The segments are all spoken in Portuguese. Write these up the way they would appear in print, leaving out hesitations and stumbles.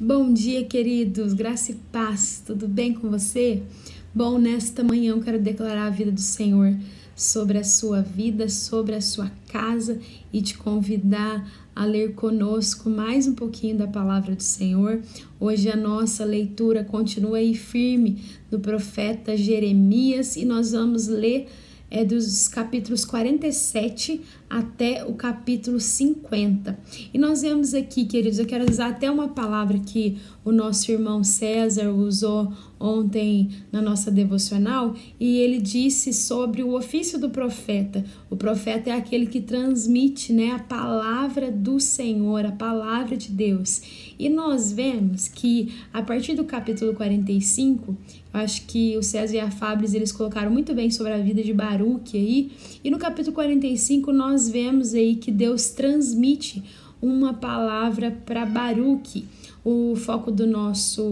Bom dia, queridos, graça e paz, tudo bem com você? Bom, nesta manhã eu quero declarar a vida do Senhor sobre a sua vida, sobre a sua casa e te convidar a ler conosco mais um pouquinho da palavra do Senhor. Hoje a nossa leitura continua aí firme do profeta Jeremias e nós vamos ler dos capítulos 47 até o capítulo 50. E nós vemos aqui, queridos, eu quero usar até uma palavra que o nosso irmão César usou ontem na nossa devocional, e ele disse sobre o ofício do profeta. O profeta é aquele que transmite, a palavra do Senhor, a palavra de Deus. E nós vemos que a partir do capítulo 45, eu acho que o César e a Fábris, eles colocaram muito bem sobre a vida de Baruque aí, e no capítulo 45 nós vemos aí que Deus transmite uma palavra para Baruque. O foco da nossa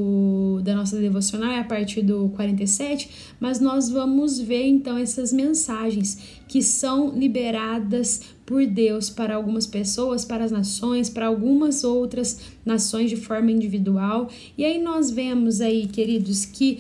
devocional é a partir do 47, mas nós vamos ver então essas mensagens que são liberadas por Deus para algumas pessoas, para as nações, para algumas outras nações de forma individual. E aí nós vemos aí, queridos, que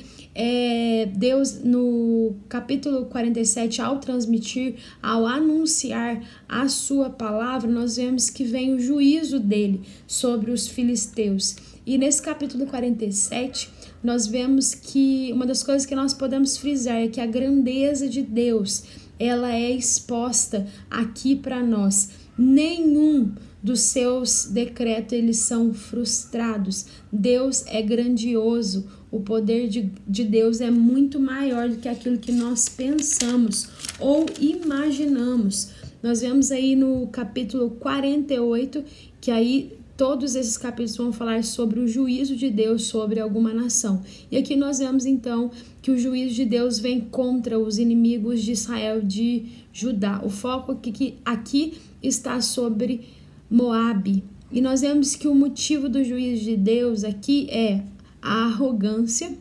Deus no capítulo 47, ao transmitir, ao anunciar a sua palavra, nós vemos que vem o juízo dele sobre os filisteus. E nesse capítulo 47, nós vemos que uma das coisas que nós podemos frisar é que a grandeza de Deus, ela é exposta aqui para nós. Nenhum dos seus decretos eles são frustrados. Deus é grandioso. O poder de Deus é muito maior do que aquilo que nós pensamos ou imaginamos. Nós vemos aí no capítulo 48, que aí todos esses capítulos vão falar sobre o juízo de Deus sobre alguma nação. E aqui nós vemos então que o juízo de Deus vem contra os inimigos de Israel, de Judá. O foco aqui está sobre Moabe. E nós vemos que o motivo do juízo de Deus aqui é a arrogância,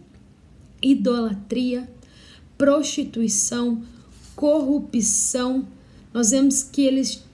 idolatria, prostituição, corrupção. Nós vemos que eles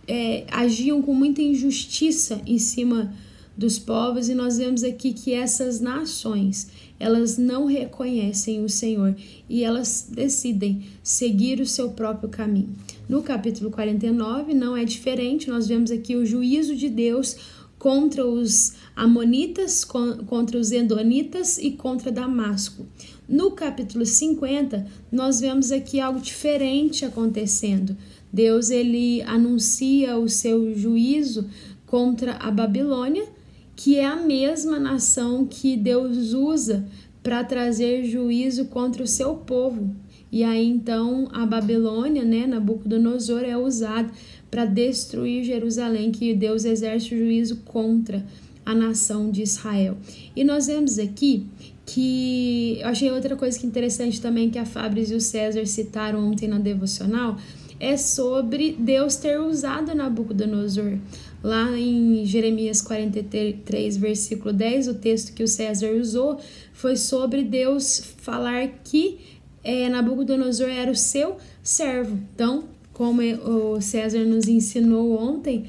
agiam com muita injustiça em cima dos povos, e nós vemos aqui que essas nações, elas não reconhecem o Senhor e elas decidem seguir o seu próprio caminho. No capítulo 49 não é diferente, nós vemos aqui o juízo de Deus contra os amonitas, contra os edonitas e contra Damasco. No capítulo 50, nós vemos aqui algo diferente acontecendo. Deus ele anuncia o seu juízo contra a Babilônia, que é a mesma nação que Deus usa para trazer juízo contra o seu povo. E aí então a Babilônia, Nabucodonosor, é usado para destruir Jerusalém, que Deus exerce o juízo contra a nação de Israel. E nós vemos aqui que eu achei outra coisa que interessante também, que a Fábris e o César citaram ontem na devocional, é sobre Deus ter usado Nabucodonosor. Lá em Jeremias 43, versículo 10, o texto que o César usou foi sobre Deus falar que Nabucodonosor era o seu servo. Então, como o César nos ensinou ontem,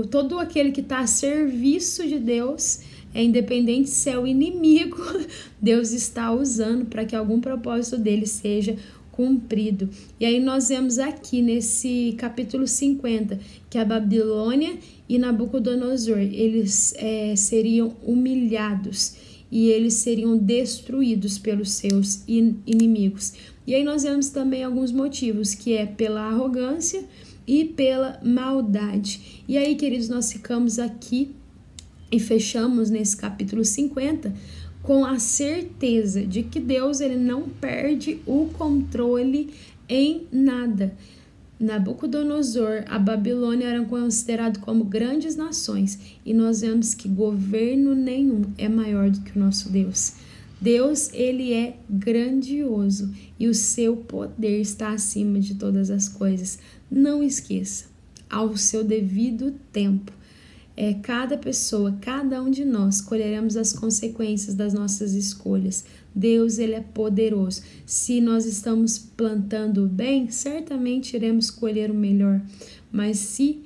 todo aquele que está a serviço de Deus, independente se é o inimigo, Deus está usando para que algum propósito dele seja cumprido. E aí nós vemos aqui nesse capítulo 50 que a Babilônia e Nabucodonosor, eles seriam humilhados e eles seriam destruídos pelos seus inimigos. E aí nós vemos também alguns motivos, que é pela arrogância e pela maldade. E aí, queridos, nós ficamos aqui e fechamos nesse capítulo 50 com a certeza de que Deus ele não perde o controle em nada. Nabucodonosor, a Babilônia eram considerados como grandes nações, e nós vemos que governo nenhum é maior do que o nosso Deus. Deus, ele é grandioso e o seu poder está acima de todas as coisas. Não esqueça, ao seu devido tempo, cada pessoa, cada um de nós colheremos as consequências das nossas escolhas. Deus ele é poderoso. Se nós estamos plantando o bem, certamente iremos colher o melhor. Mas se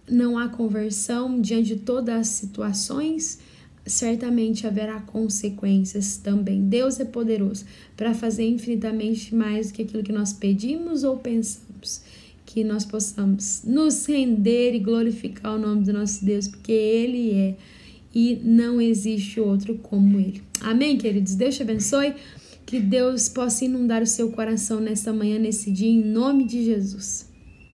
não há conversão diante de todas as situações, certamente haverá consequências também. Deus é poderoso para fazer infinitamente mais do que aquilo que nós pedimos ou pensamos. Que nós possamos nos render e glorificar o nome do nosso Deus, porque Ele é e não existe outro como Ele. Amém, queridos? Deus te abençoe. Que Deus possa inundar o seu coração nesta manhã, nesse dia, em nome de Jesus.